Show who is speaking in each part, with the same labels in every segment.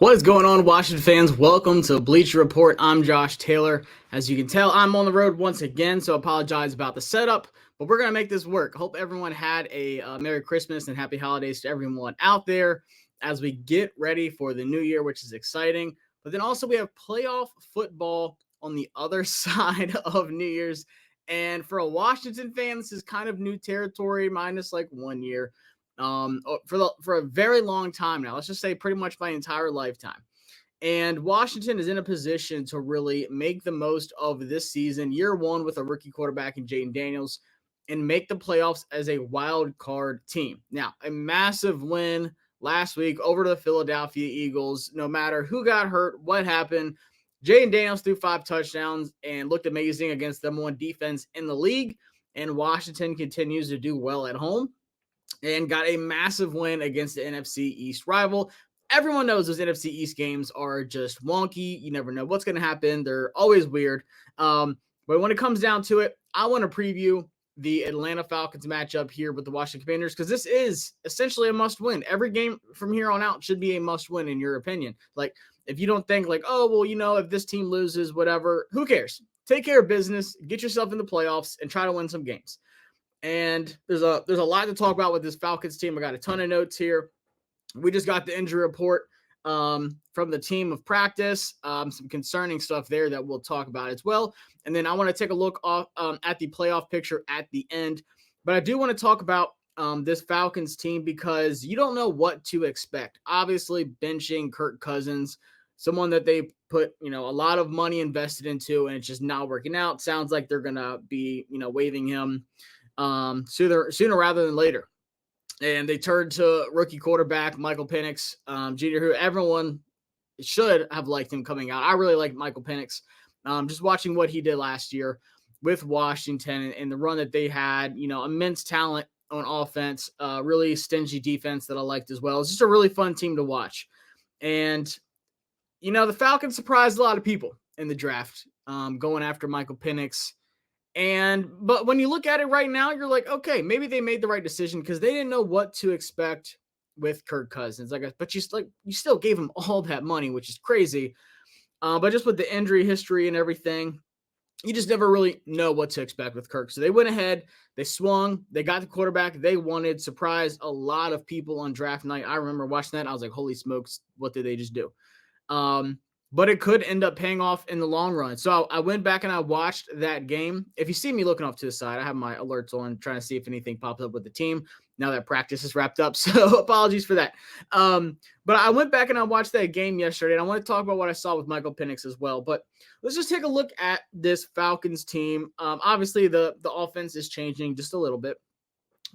Speaker 1: What is going on, Washington fans? Welcome to Bleacher Report. I'm Josh Taylor. As you can tell, I'm on the road once again, so I apologize about the setup, but we're going to make this work. Hope everyone had a Merry Christmas and Happy Holidays to everyone out there as we get ready for the new year, which is exciting. But then also we have playoff football on the other side of New Year's. And for a Washington fan, this is kind of new territory, minus like 1 year. For a very long time now. Let's just say pretty much my entire lifetime. And Washington is in a position to really make the most of this season, year one with a rookie quarterback in Jayden Daniels, and make the playoffs as a wild card team. Now, a massive win last week over to the Philadelphia Eagles. No matter who got hurt, what happened, Jayden Daniels threw 5 touchdowns and looked amazing against the number one defense in the league. And Washington continues to do well at home and got a massive win against the NFC East rival. Everyone knows those NFC East games are just wonky. You never know what's going to happen. They're always weird. But when it comes down to it, I want to preview the Atlanta Falcons matchup here with the Washington Commanders because this is essentially a must-win. Every game from here on out should be a must-win in your opinion. Like, if you don't think like, oh, well, if this team loses, whatever, who cares? Take care of business, get yourself in the playoffs, and try to win some games. And there's a lot to talk about with this Falcons team. I got a ton of notes here. We just got the injury report from the team of practice, some concerning stuff there that we'll talk about as well. And then I want to take a look at the playoff picture at the end. But I do want to talk about this Falcons team because you don't know what to expect. Obviously, benching Kirk Cousins, someone that they put, a lot of money invested into, and it's just not working out. Sounds like they're going to be, waiving him sooner rather than later. And they turned to rookie quarterback Michael Penix Jr., who everyone should have liked him coming out. I really like Michael Penix. Just watching what he did last year with Washington and the run that they had, immense talent on offense, really stingy defense that I liked as well. It's just a really fun team to watch. And, the Falcons surprised a lot of people in the draft going after Michael Penix. But when you look at it right now, you're like, okay, maybe they made the right decision because they didn't know what to expect with Kirk Cousins. But you still gave him all that money, which is crazy. But just with the injury history and everything, you just never really know what to expect with Kirk. So they went ahead, they swung, they got the quarterback they wanted, surprised a lot of people on draft night. I remember watching that. I was like, holy smokes, what did they just do? But it could end up paying off in the long run. So I went back and I watched that game. If you see me looking off to the side, I have my alerts on, trying to see if anything pops up with the team now that practice is wrapped up. So apologies for that. But I went back and I watched that game yesterday, and I want to talk about what I saw with Michael Penix as well. But let's just take a look at this Falcons team. Obviously, the offense is changing just a little bit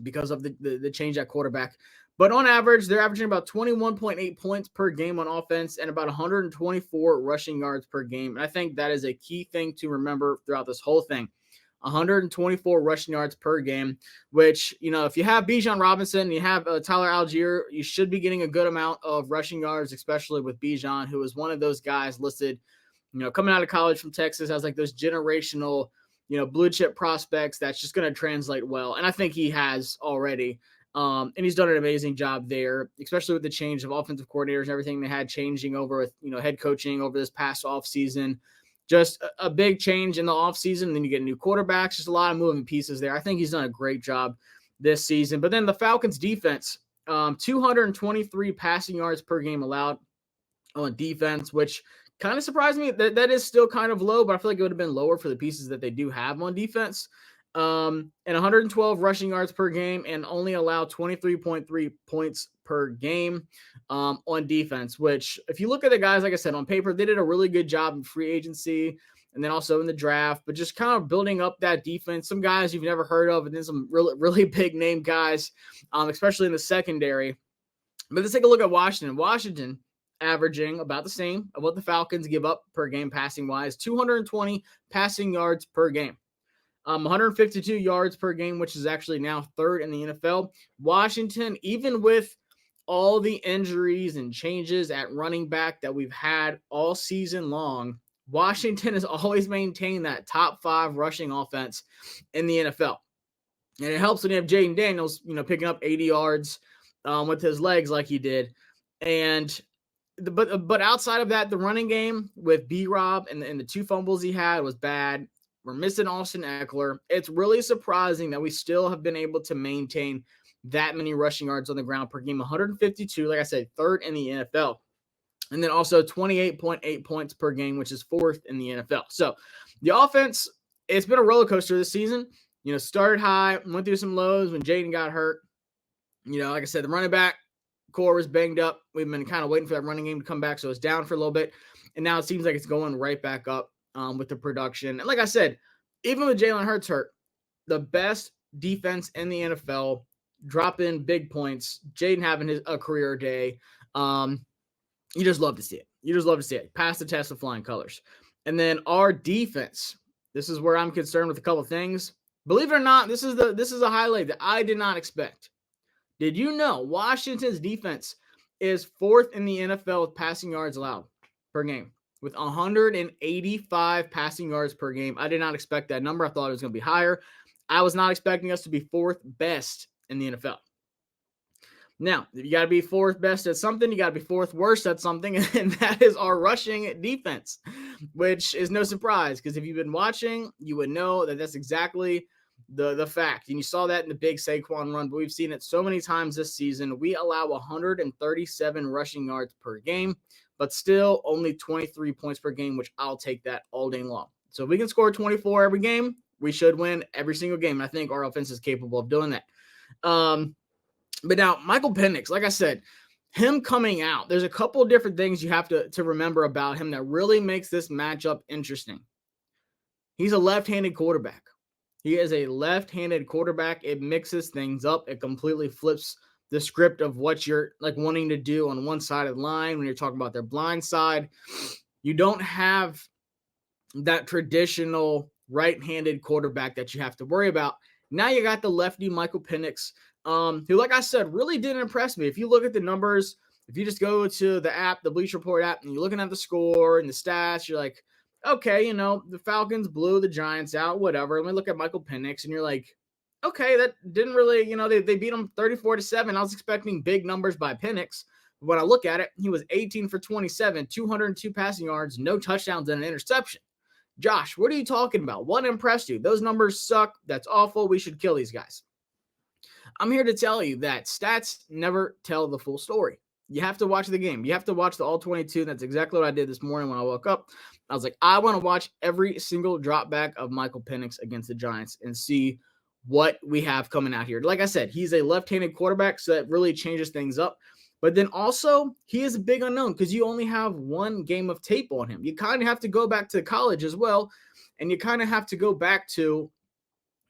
Speaker 1: because of the change at quarterback. But on average, they're averaging about 21.8 points per game on offense and about 124 rushing yards per game. And I think that is a key thing to remember throughout this whole thing. 124 rushing yards per game, which, if you have Bijan Robinson and you have Tyler Algier, you should be getting a good amount of rushing yards, especially with Bijan, who is one of those guys listed, coming out of college from Texas, has like those generational, blue chip prospects that's just going to translate well. And I think he has already. And he's done an amazing job there, especially with the change of offensive coordinators and everything they had changing over with, head coaching over this past offseason. Just a big change in the offseason. And then you get new quarterbacks, just a lot of moving pieces there. I think he's done a great job this season. But then the Falcons defense, 223 passing yards per game allowed on defense, which kind of surprised me. That is still kind of low, but I feel like it would have been lower for the pieces that they do have on defense. And 112 rushing yards per game and only allow 23.3 points per game on defense, which if you look at the guys, like I said, on paper, they did a really good job in free agency and then also in the draft, but just kind of building up that defense. Some guys you've never heard of, and then some really, really big name guys, especially in the secondary. But let's take a look at Washington. Washington averaging about the same of what the Falcons give up per game passing wise, 220 passing yards per game. 152 yards per game, which is actually now third in the NFL. Washington, even with all the injuries and changes at running back that we've had all season long, Washington has always maintained that top 5 rushing offense in the NFL. And it helps when you have Jayden Daniels, picking up 80 yards with his legs like he did. And But outside of that, the running game with B-Rob and the 2 fumbles he had was bad. We're missing Austin Eckler. It's really surprising that we still have been able to maintain that many rushing yards on the ground per game, 152, like I said, 3rd in the NFL. And then also 28.8 points per game, which is 4th in the NFL. So the offense, it's been a roller coaster this season. Started high, went through some lows when Jaden got hurt. Like I said, the running back core was banged up. We've been kind of waiting for that running game to come back, so it's down for a little bit. And now it seems like it's going right back up with the production. And like I said, even with Jalen Hurts hurt, the best defense in the NFL, dropping big points, Jaden having a career day. You just love to see it. You just love to see it. Pass the test of flying colors. And then our defense, this is where I'm concerned with a couple of things. Believe it or not, this is a highlight that I did not expect. Did you know Washington's defense is 4th in the NFL with passing yards allowed per game with 185 passing yards per game? I did not expect that number. I thought it was going to be higher. I was not expecting us to be 4th best in the NFL. Now, if you got to be 4th best at something, you got to be 4th worst at something, and that is our rushing defense, which is no surprise because if you've been watching, you would know that that's exactly the fact. And you saw that in the big Saquon run, but we've seen it so many times this season. We allow 137 rushing yards per game, but still only 23 points per game, which I'll take that all day long. So if we can score 24 every game, we should win every single game. I think our offense is capable of doing that. But now, Michael Penix, like I said, him coming out, there's a couple of different things you have to remember about him that really makes this matchup interesting. He's a left-handed quarterback. He is a left-handed quarterback. It mixes things up. It completely flips the script of what you're wanting to do on one side of the line when you're talking about their blind side. You don't have that traditional right-handed quarterback that you have to worry about. Now you got the lefty Michael Penix, who, like I said, really didn't impress me. If you look at the numbers, if you just go to the app, the Bleacher Report app, and you're looking at the score and the stats, you're like, okay, the Falcons blew the Giants out, whatever. Let me look at Michael Penix, and you're like, okay, that didn't really, they beat him 34-7. I was expecting big numbers by Penix. But when I look at it, he was 18 for 27, 202 passing yards, no touchdowns, and an interception. Josh, what are you talking about? What impressed you? Those numbers suck. That's awful. We should kill these guys. I'm here to tell you that stats never tell the full story. You have to watch the game. You have to watch the all 22. That's exactly what I did this morning when I woke up. I was like, I want to watch every single drop back of Michael Penix against the Giants and see what we have coming out here. Like I said, he's a left-handed quarterback, so that really changes things up. But then also, he is a big unknown because you only have one game of tape on him. You kind of have to go back to college as well, and you kind of have to go back to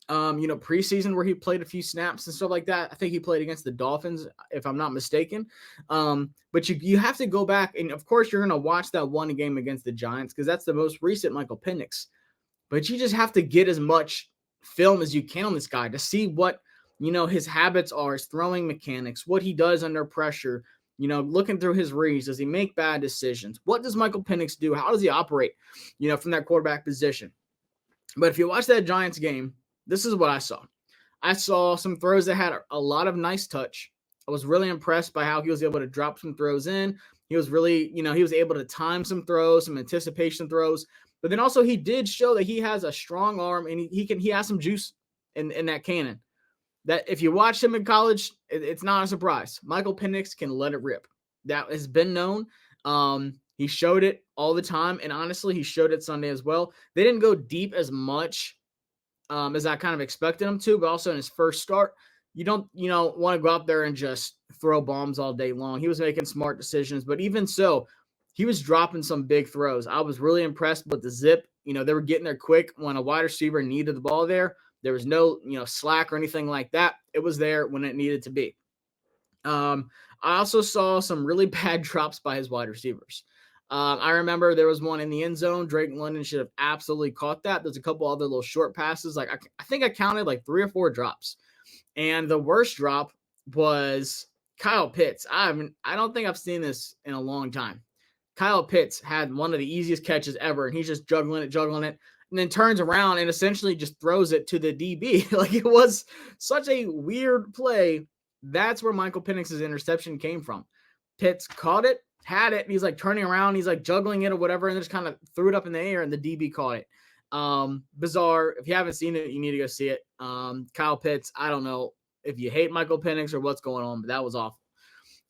Speaker 1: preseason where he played a few snaps and stuff like that. I think he played against the Dolphins, if I'm not mistaken. But you have to go back, and of course, you're going to watch that one game against the Giants because that's the most recent Michael Penix. But you just have to get as much film as you can on this guy to see what, his habits are, his throwing mechanics, what he does under pressure, looking through his reads. Does he make bad decisions? What does Michael Penix do? How does he operate, from that quarterback position? But if you watch that Giants game, this is what I saw. I saw some throws that had a lot of nice touch. I was really impressed by how he was able to drop some throws in. He was really, he was able to time some throws, some anticipation throws. But then also he did show that he has a strong arm and he has some juice in that cannon. That if you watch him in college, it's not a surprise. Michael Penix can let it rip. That has been known. He showed it all the time. And honestly, he showed it Sunday as well. They didn't go deep as much as I kind of expected him to, but also in his first start, you don't, want to go out there and just throw bombs all day long. He was making smart decisions, but even so, he was dropping some big throws. I was really impressed with the zip. They were getting there quick when a wide receiver needed the ball there. There was no, slack or anything like that. It was there when it needed to be. I also saw some really bad drops by his wide receivers. I remember there was one in the end zone. Drake London should have absolutely caught that. There's a couple other little short passes. I think I counted 3 or 4 drops. And the worst drop was Kyle Pitts. I don't think I've seen this in a long time. Kyle Pitts had one of the easiest catches ever, and he's just juggling it, and then turns around and essentially just throws it to the DB. It was such a weird play. That's where Michael Penix's interception came from. Pitts caught it, had it, and he's like turning around, he's like juggling it or whatever, and just kind of threw it up in the air, and the DB caught it. Bizarre. If you haven't seen it, you need to go see it. Kyle Pitts, I don't know if you hate Michael Penix or what's going on, but that was awful.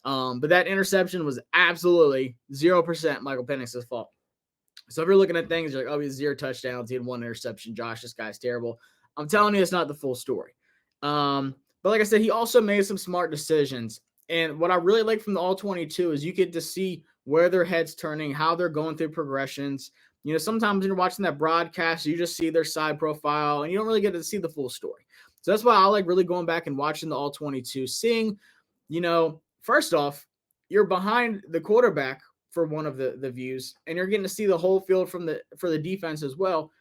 Speaker 1: But that interception was absolutely 0% Michael Penix's fault. So if you're looking at things, you're like, oh, he's 0 touchdowns, he had 1 interception. Josh, this guy's terrible. I'm telling you, it's not the full story. But like I said, he also made some smart decisions. And what I really like from the All-22 is you get to see where their head's turning, how they're going through progressions. You know, sometimes when you're watching that broadcast, you just see their side profile, and you don't really get to see the full story. So that's why I like really going back and watching the All-22, seeing, you know, first off, you're behind the quarterback for one of the views, and you're getting to see the whole field for the defense as well.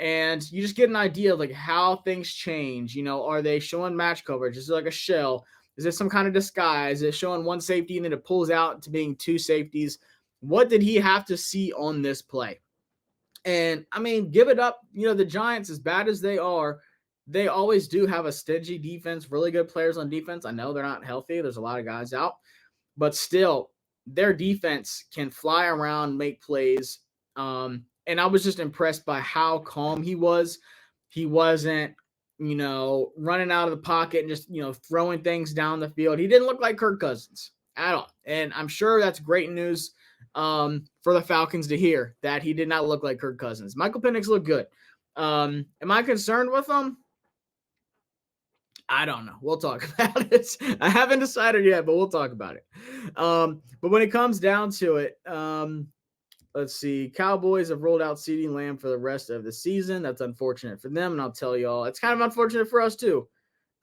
Speaker 1: And you just get an idea of like how things change. You know, are they showing match coverage? Is it like a shell? Is it some kind of disguise? Is it showing one safety and then it pulls out to being 2 safeties? What did he have to see on this play? And I mean, give it up. You know, the Giants, as bad as they are, they always do have a stingy defense, really good players on defense. I know they're not healthy. There's a lot of guys out, but still their defense can fly around, make plays. And I was just impressed by how calm he was. He wasn't, you know, running out of the pocket and just, you know, throwing things down the field. He didn't look like Kirk Cousins at all. And I'm sure that's great news for the Falcons to hear, that he did not look like Kirk Cousins. Michael Penix looked good. Am I concerned with him? I don't know. We'll talk about it. I haven't decided yet, but we'll talk about it. But when it comes down to it, let's see. Cowboys have rolled out CeeDee Lamb for the rest of the season. That's unfortunate for them, and I'll tell you all, it's kind of unfortunate for us too.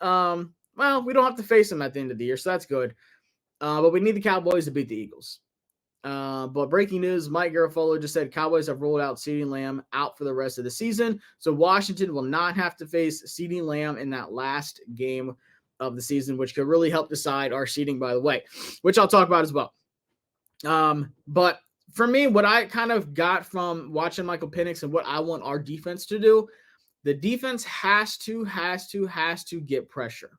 Speaker 1: Well, we don't have to face them at the end of the year, so that's good. But we need the Cowboys to beat the Eagles. But breaking news, Mike Garafolo just said Cowboys have rolled out CeeDee Lamb out for the rest of the season. So Washington will not have to face CeeDee Lamb in that last game of the season, which could really help decide our seeding, by the way, which I'll talk about as well. But for me, what I kind of got from watching Michael Penix and what I want our defense to do, the defense has to get pressure.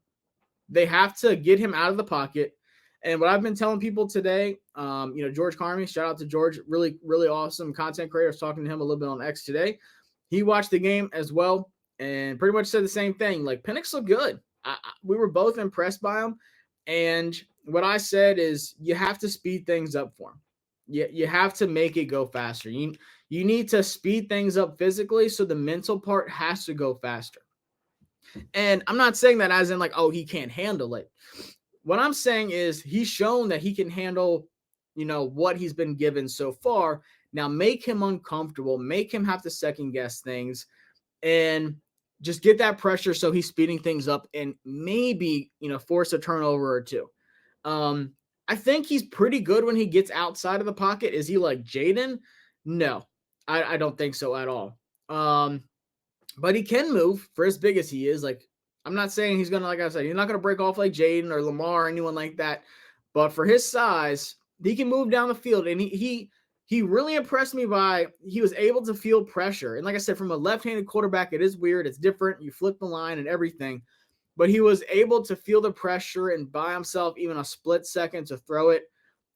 Speaker 1: They have to get him out of the pocket. And what I've been telling people today, you know, George Carmi, shout out to George, really, really awesome content creator. I was talking to him a little bit on X today. He watched the game as well and pretty much said the same thing. Like, Penix looked good. We were both impressed by him. And what I said is you have to speed things up for him. You have to make it go faster. You need to speed things up physically, so the mental part has to go faster. And I'm not saying that as in like, oh, he can't handle it. What I'm saying is he's shown that he can handle, you know, what he's been given so far. Now make him uncomfortable, make him have to second guess things, and just get that pressure so he's speeding things up and maybe, you know, force a turnover or two. I think he's pretty good when he gets outside of the pocket. Is he like Jaden? No, I don't think so at all. But he can move for as big as he is. Like, I'm not saying he's going to, like I said, he's not going to break off like Jaden or Lamar or anyone like that. But for his size, he can move down the field. And he really impressed me by he was able to feel pressure. And like I said, from a left-handed quarterback, it is weird. It's different. You flip the line and everything. But he was able to feel the pressure and by himself even a split second to throw it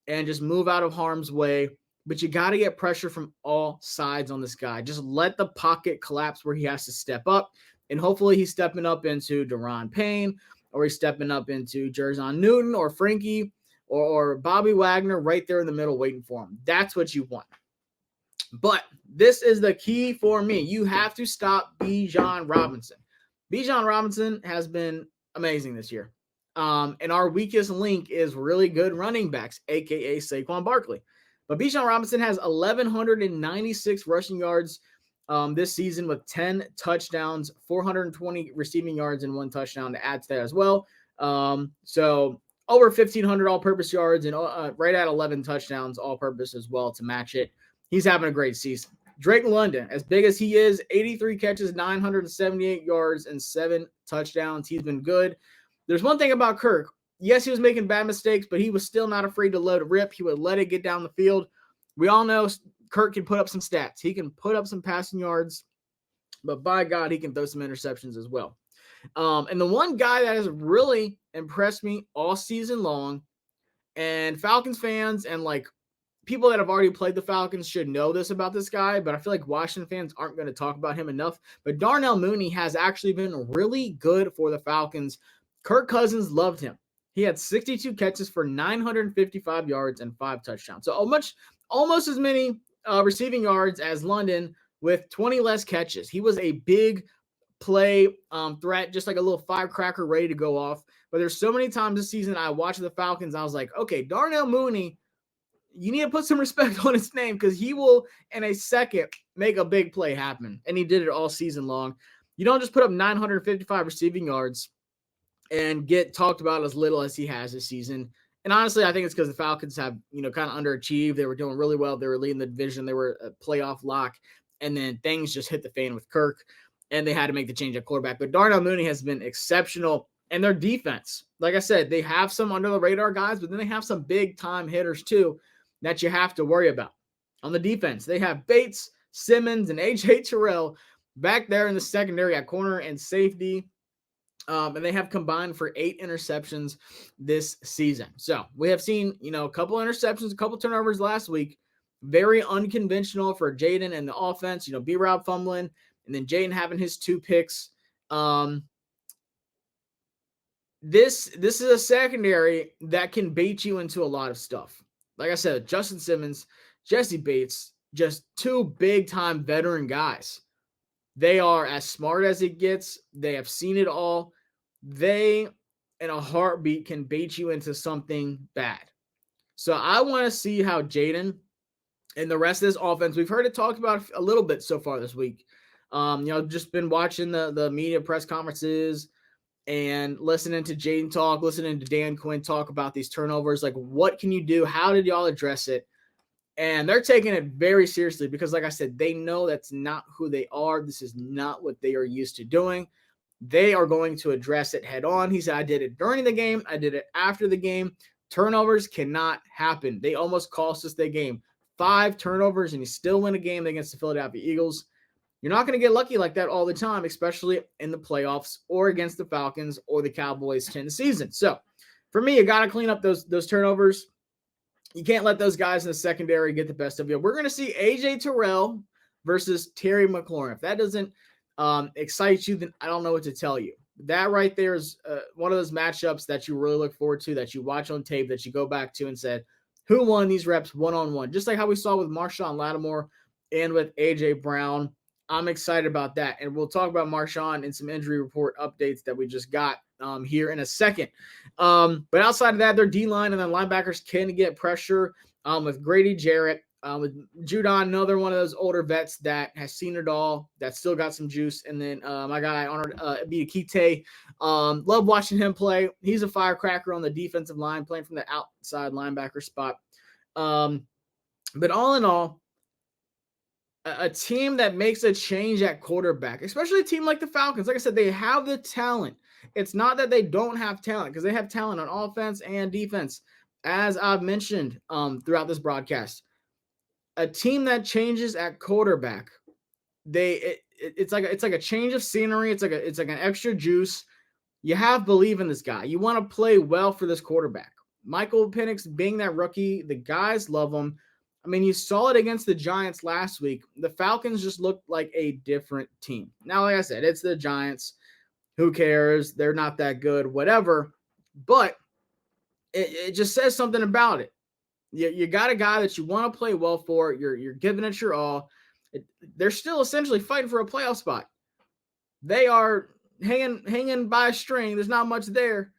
Speaker 1: and just move out of harm's way. But you got to get pressure from all sides on this guy. Just let the pocket collapse where he has to step up. And hopefully he's stepping up into Daron Payne, or he's stepping up into Jerzon Newton or Frankie or Bobby Wagner right there in the middle waiting for him. That's what you want. But this is the key for me. You have to stop Bijan Robinson. Bijan Robinson has been amazing this year. And our weakest link is really good running backs, a.k.a. Saquon Barkley. But Bijan Robinson has 1,196 rushing yards this season with 10 touchdowns, 420 receiving yards, and 1 touchdown to add to that as well. So over 1,500 all-purpose yards and right at 11 touchdowns all-purpose as well to match it. He's having a great season. Drake London, as big as he is, 83 catches, 978 yards, and 7 touchdowns. He's been good. There's one thing about Kirk. Yes, he was making bad mistakes, but he was still not afraid to let it rip. He would let it get down the field. We all know Kirk can put up some stats. He can put up some passing yards, but by God, he can throw some interceptions as well. And the one guy that has really impressed me all season long, and Falcons fans and like people that have already played the Falcons should know this about this guy, but I feel like Washington fans aren't going to talk about him enough. But Darnell Mooney has actually been really good for the Falcons. Kirk Cousins loved him. He had 62 catches for 955 yards and 5 touchdowns. So almost as many receiving yards as London with 20 less catches. He was a big play threat, just like a little firecracker ready to go off. But there's so many times this season I watched the Falcons, I was like, okay, Darnell Mooney, you need to put some respect on his name because he will, in a second, make a big play happen. And he did it all season long. You don't just put up 955 receiving yards and get talked about as little as he has this season. And honestly, I think it's because the Falcons have, kind of underachieved. They were doing really well. They were leading the division. They were a playoff lock. And then things just hit the fan with Kirk, and they had to make the change at quarterback. But Darnell Mooney has been exceptional. And their defense, like I said, they have some under-the-radar guys, but then they have some big-time hitters too that you have to worry about. On the defense, they have Bates, Simmons, and A.J. Terrell back there in the secondary at corner and safety. And they have combined for 8 interceptions this season. So we have seen, a couple interceptions, a couple turnovers last week. Very unconventional for Jaden and the offense. B-Rob fumbling, and then Jaden having his 2 picks. This is a secondary that can bait you into a lot of stuff. Like I said, Justin Simmons, Jesse Bates, just 2 big-time veteran guys. They are as smart as it gets. They have seen it all. They, in a heartbeat, can bait you into something bad. So I want to see how Jaden and the rest of this offense, we've heard it talked about a little bit so far this week. Just been watching the media press conferences and listening to Jaden talk, listening to Dan Quinn talk about these turnovers. Like, what can you do? How did y'all address it? And they're taking it very seriously because, like I said, they know that's not who they are. This is not what they are used to doing. They are going to address it head on. He said, I did it during the game. I did it after the game. Turnovers cannot happen. They almost cost us the game. 5 turnovers, and you still win a game against the Philadelphia Eagles. You're not going to get lucky like that all the time, especially in the playoffs or against the Falcons or the Cowboys to end the season. So, for me, you got to clean up those turnovers. You can't let those guys in the secondary get the best of you. We're going to see A.J. Terrell versus Terry McLaurin. If that doesn't excite you, then I don't know what to tell you. That right there is one of those matchups that you really look forward to, that you watch on tape, that you go back to and said, who won these reps one-on-one? Just like how we saw with Marshawn Lattimore and with A.J. Brown. I'm excited about that. And we'll talk about Marshawn and some injury report updates that we just got here in a second. But outside of that, their D-line and then linebackers can get pressure with Grady Jarrett, with Judon, another one of those older vets that has seen it all, that still got some juice. And then my guy, Arnold Biakite, love watching him play. He's a firecracker on the defensive line, playing from the outside linebacker spot. But all in all, a team that makes a change at quarterback, especially a team like the Falcons. Like I said, they have the talent. It's not that they don't have talent, because they have talent on offense and defense, as I've mentioned throughout this broadcast. A team that changes at quarterback, it's like a change of scenery. It's like an extra juice. You have believe in this guy. You want to play well for this quarterback. Michael Penix being that rookie, the guys love him. I mean, you saw it against the Giants last week. The Falcons just looked like a different team. Now, like I said, it's the Giants. Who cares? They're not that good, whatever. But it just says something about it. You got a guy that you want to play well for. You're giving it your all. They're still essentially fighting for a playoff spot. They are hanging by a string. There's not much there.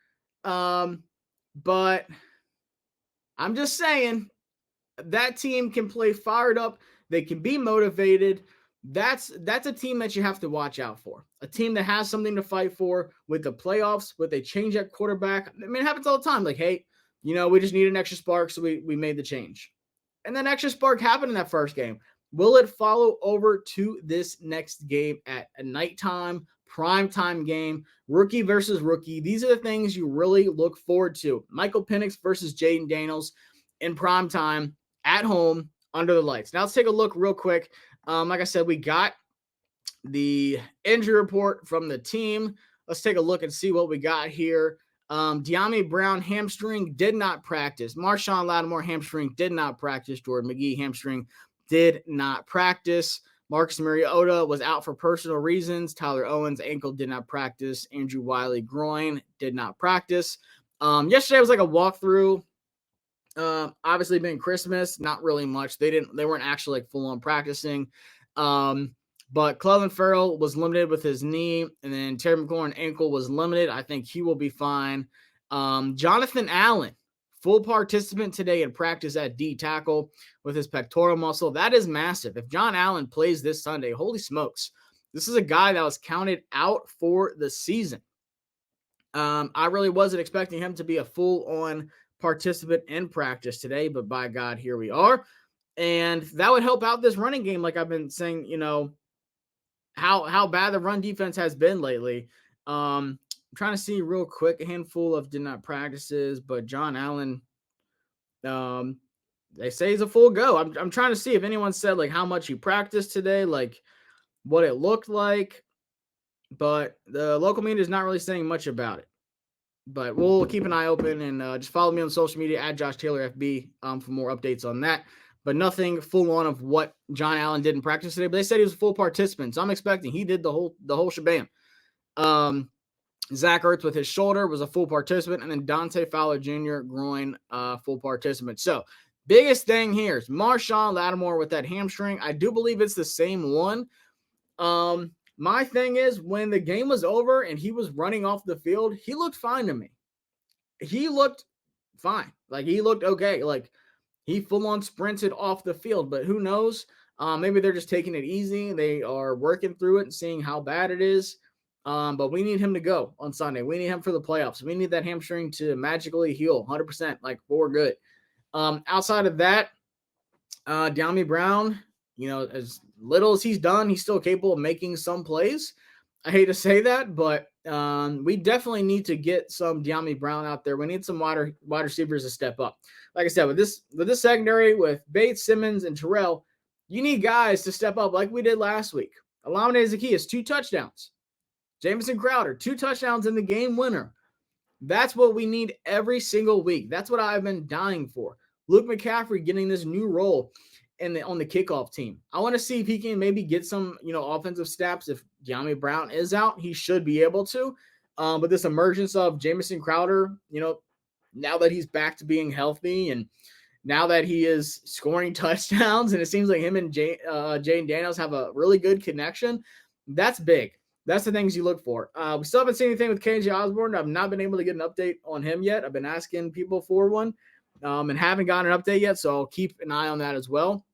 Speaker 1: But I'm just saying, that team can play fired up. They can be motivated. That's a team that you have to watch out for. A team that has something to fight for with the playoffs, with a change at quarterback. I mean, it happens all the time. Like, hey, we just need an extra spark, so we made the change. And that extra spark happened in that first game. Will it follow over to this next game at a nighttime, primetime game, rookie versus rookie? These are the things you really look forward to. Michael Penix versus Jaden Daniels in primetime, at home, under the lights. Now let's take a look real quick. Like I said, we got the injury report from the team. Let's take a look and see what we got here. De'Ami Brown hamstring did not practice. Marshawn Lattimore hamstring did not practice. Jordan McGee hamstring did not practice. Marcus Mariota was out for personal reasons. Tyler Owens ankle did not practice. Andrew Wiley groin did not practice. Yesterday was like a walkthrough. Obviously being Christmas, not really much. They weren't actually like full on practicing. But Clelin Ferrell was limited with his knee, and then Terry McLaurin ankle was limited. I think he will be fine. Jonathan Allen, full participant today in practice at D tackle with his pectoral muscle. That is massive. If John Allen plays this Sunday, holy smokes. This is a guy that was counted out for the season. I really wasn't expecting him to be a full-on participant in practice today, but by God, here we are. And that would help out this running game, like I've been saying, how bad the run defense has been lately. I'm trying to see real quick, a handful of did not practices, but John Allen, they say he's a full go. I'm trying to see if anyone said like how much he practiced today, like what it looked like, but the local media is not really saying much about it. But we'll keep an eye open and just follow me on social media at Josh Taylor FB for more updates on that. But nothing full on of what John Allen did in practice today. But they said he was a full participant, so I'm expecting he did the whole shebang. Zach Ertz with his shoulder was a full participant, and then Dante Fowler Jr. groin full participant. So biggest thing here is Marshawn Lattimore with that hamstring. I do believe it's the same one. My thing is, when the game was over and he was running off the field, he looked fine to me. He looked fine. Like, he looked okay. Like, he full-on sprinted off the field, but who knows? Maybe they're just taking it easy. They are working through it and seeing how bad it is. But we need him to go on Sunday. We need him for the playoffs. We need that hamstring to magically heal 100%, like, for good. Outside of that, De'Ami Brown, as little as he's done, he's still capable of making some plays. I hate to say that, but we definitely need to get some De'Ami Brown out there. We need some wide receivers to step up. Like I said, with this secondary, with Bates, Simmons, and Terrell, you need guys to step up like we did last week. Olamide Zaccheaus, 2 touchdowns. Jamison Crowder, 2 touchdowns in the game winner. That's what we need every single week. That's what I've been dying for. Luke McCaffrey getting this new role on the kickoff team. I want to see if he can maybe get some, offensive snaps. If De'Ami Brown is out, he should be able to. But this emergence of Jamison Crowder, now that he's back to being healthy and now that he is scoring touchdowns and it seems like him and Jayden Daniels have a really good connection, that's big. That's the things you look for. We still haven't seen anything with KJ Osborne. I've not been able to get an update on him yet. I've been asking people for one and haven't gotten an update yet, so I'll keep an eye on that as well.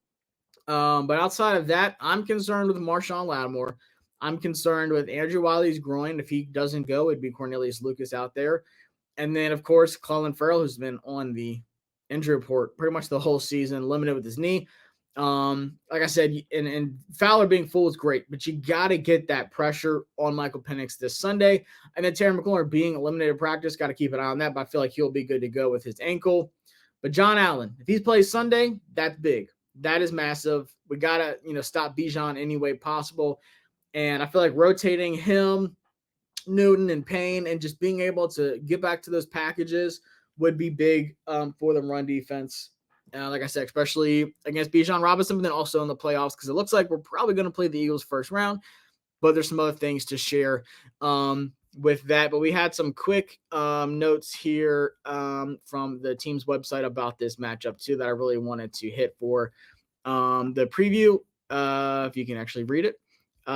Speaker 1: But outside of that, I'm concerned with Marshawn Lattimore. I'm concerned with Andrew Wiley's groin. If he doesn't go, it'd be Cornelius Lucas out there. And then, of course, Clelin Ferrell, who's been on the injury report pretty much the whole season, limited with his knee. Like I said, and Fowler being full is great, but you got to get that pressure on Michael Penix this Sunday. And then Terry McLaurin being eliminated practice, got to keep an eye on that, but I feel like he'll be good to go with his ankle. But John Allen, if he plays Sunday, that's big. That is massive. We got to, stop Bijan any way possible. And I feel like rotating him, Newton, and Payne, and just being able to get back to those packages would be big for the run defense. Like I said, especially against Bijan Robinson, but then also in the playoffs, because it looks like we're probably going to play the Eagles first round. But there's some other things to share with that. But we had some quick notes here from the team's website about this matchup, too, that I really wanted to hit for the preview, if you can actually read it.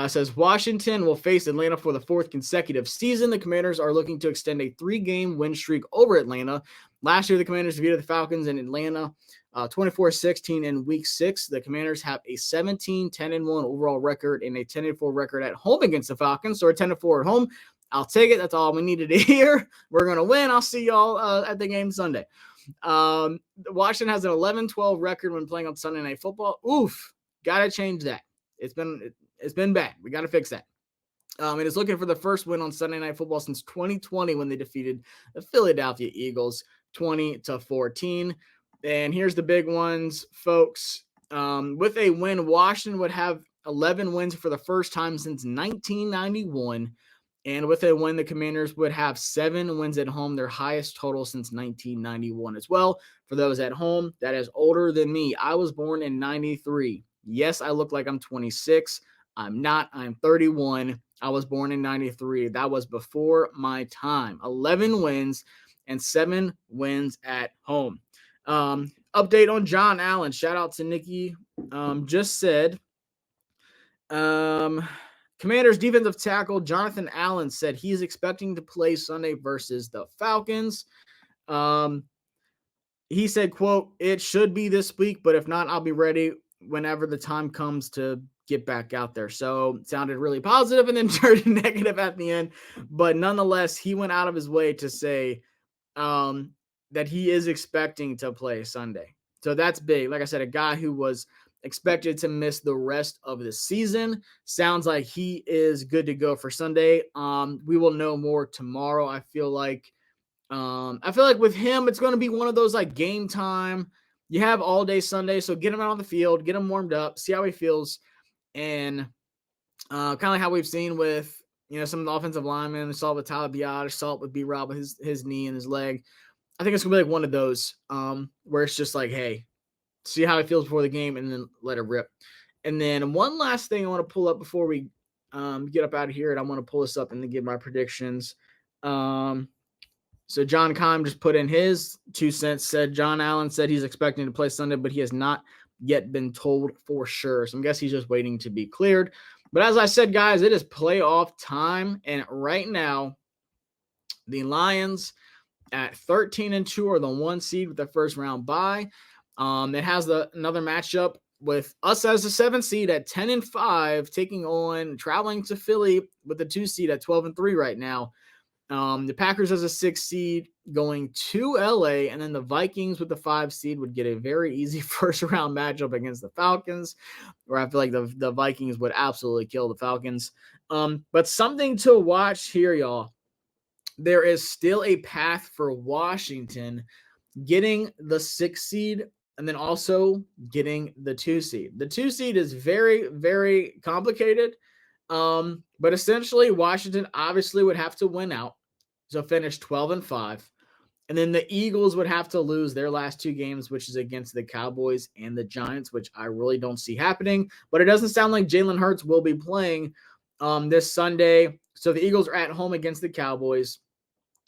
Speaker 1: Says Washington will face Atlanta for the 4th consecutive season. The Commanders are looking to extend a 3-game win streak over Atlanta. Last year, the Commanders defeated the Falcons in Atlanta 24-16 in Week 6. The Commanders have a 17-10-1 overall record and a 10-4 record at home against the Falcons. So a 10-4 at home. I'll take it. That's all we needed to hear. We're going to win. I'll see y'all at the game Sunday. Washington has an 11-12 record when playing on Sunday Night Football. Oof. Got to change that. It's been bad. We got to fix that. It is looking for the first win on Sunday Night Football since 2020 when they defeated the Philadelphia Eagles 20-14. And here's the big ones, folks. With a win, Washington would have 11 wins for the first time since 1991. And with a win, the Commanders would have 7 wins at home, their highest total since 1991 as well. For those at home, that is older than me. I was born in 93. Yes, I look like I'm 26. I'm not. I'm 31. I was born in 93. That was before my time. 11 wins and 7 wins at home. Update on John Allen. Shout out to Nikki. Just said, Commanders defensive tackle Jonathan Allen said he's expecting to play Sunday versus the Falcons. He said, quote, "It should be this week, but if not, I'll be ready whenever the time comes to get back out there." So it sounded really positive and then turned negative at the end. But nonetheless, he went out of his way to say that he is expecting to play Sunday. So that's big. Like I said, a guy who was expected to miss the rest of the season. Sounds like he is good to go for Sunday. We will know more tomorrow. I feel like with him, it's going to be one of those like game time. You have all day Sunday, so get him out on the field, get him warmed up, see how he feels, and kind of like how we've seen with some of the offensive linemen. We saw it with Tyler Biadasz, saw it with B-Rob with his knee and his leg. I think it's gonna be like one of those where it's just like, hey, see how it feels before the game, and then let it rip. And then one last thing I want to pull up before we get up out of here, and I want to pull this up and then give my predictions. So John Keim just put in his 2 cents, said John Allen said he's expecting to play Sunday, but he has not yet been told for sure. So I guess he's just waiting to be cleared. But as I said, guys, it is playoff time. And right now, the Lions at 13-2 are the 1 seed with the first round bye. It has another matchup with us as the 7 seed at 10-5, traveling to Philly with the 2 seed at 12-3 right now. The Packers as a 6 seed going to LA, and then the Vikings with the 5 seed would get a very easy first round matchup against the Falcons, where I feel like the Vikings would absolutely kill the Falcons. But something to watch here, y'all. There is still a path for Washington getting the 6 seed and then also getting the 2 seed. The 2 seed is very, very complicated. But essentially, Washington obviously would have to win out. So finish 12-5. And then the Eagles would have to lose their last 2 games, which is against the Cowboys and the Giants, which I really don't see happening. But it doesn't sound like Jalen Hurts will be playing this Sunday. So the Eagles are at home against the Cowboys,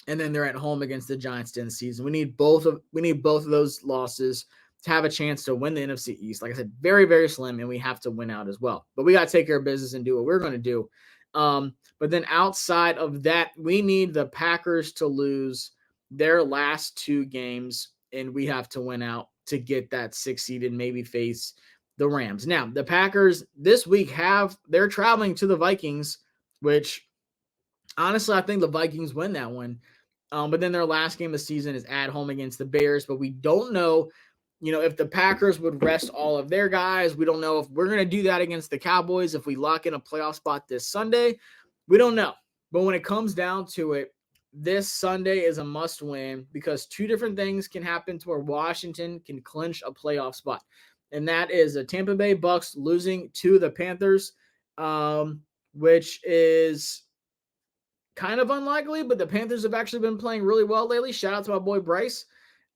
Speaker 1: and then they're at home against the Giants to end the season. We need both of those losses to have a chance to win the NFC East. Like I said, very, very slim, and we have to win out as well. But we got to take care of business and do what we're going to do. But then outside of that, we need the Packers to lose their last 2 games, and we have to win out to get that 6 seed and maybe face the Rams. Now, the Packers this week they're traveling to the Vikings, which honestly, I think the Vikings win that one. But then their last game of the season is at home against the Bears, but we don't know if the Packers would rest all of their guys. We don't know if we're going to do that against the Cowboys if we lock in a playoff spot this Sunday. We don't know. But when it comes down to it, this Sunday is a must win because 2 different things can happen to where Washington can clinch a playoff spot. And that is the Tampa Bay Bucks losing to the Panthers, which is kind of unlikely, but the Panthers have actually been playing really well lately. Shout out to my boy Bryce.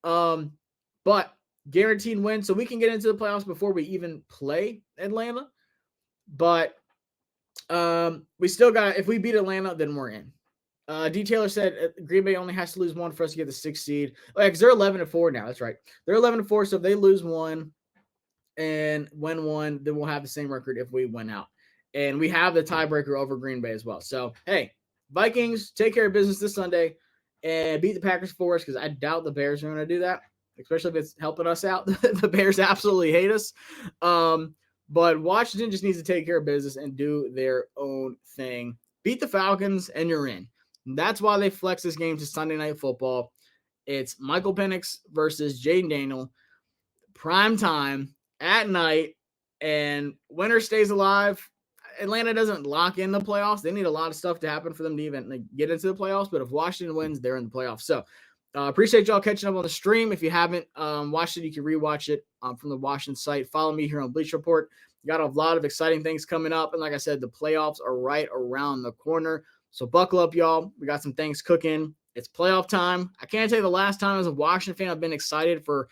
Speaker 1: But guaranteed win, so we can get into the playoffs before we even play Atlanta. But we still got, if we beat Atlanta, then we're in. D. Taylor said Green Bay only has to lose 1 for us to get the 6th seed. Because they're 11-4 now. That's right. They're 11-4, so if they lose 1 and win 1, then we'll have the same record if we win out. And we have the tiebreaker over Green Bay as well. So, hey, Vikings, take care of business this Sunday and beat the Packers for us, because I doubt the Bears are going to do that, especially if it's helping us out. The Bears absolutely hate us. But Washington just needs to take care of business and do their own thing. Beat the Falcons, and you're in. And that's why they flex this game to Sunday Night Football. It's Michael Penix versus Jaden Daniel, prime time at night, and winner stays alive. Atlanta doesn't lock in the playoffs. They need a lot of stuff to happen for them to even get into the playoffs. But if Washington wins, they're in the playoffs. So appreciate y'all catching up on the stream. If you haven't watched it, you can rewatch it from the Washington site. Follow me here on Bleacher Report. Got a lot of exciting things coming up. And like I said, the playoffs are right around the corner. So buckle up, y'all. We got some things cooking. It's playoff time. I can't tell you the last time as a Washington fan I've been excited for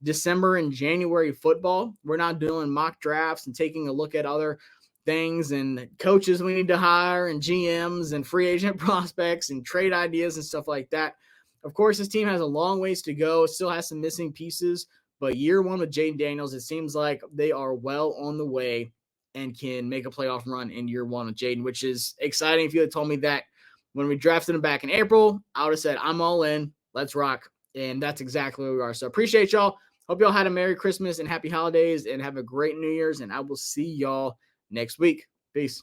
Speaker 1: December and January football. We're not doing mock drafts and taking a look at other things and coaches we need to hire and GMs and free agent prospects and trade ideas and stuff like that. Of course, this team has a long ways to go. It still has some missing pieces, but year one with Jaden Daniels, it seems like they are well on the way and can make a playoff run in year one with Jaden, which is exciting. If you had told me that when we drafted him back in April, I would have said, I'm all in. Let's rock. And that's exactly where we are. So appreciate y'all. Hope y'all had a Merry Christmas and Happy Holidays and have a great New Year's. And I will see y'all next week. Peace.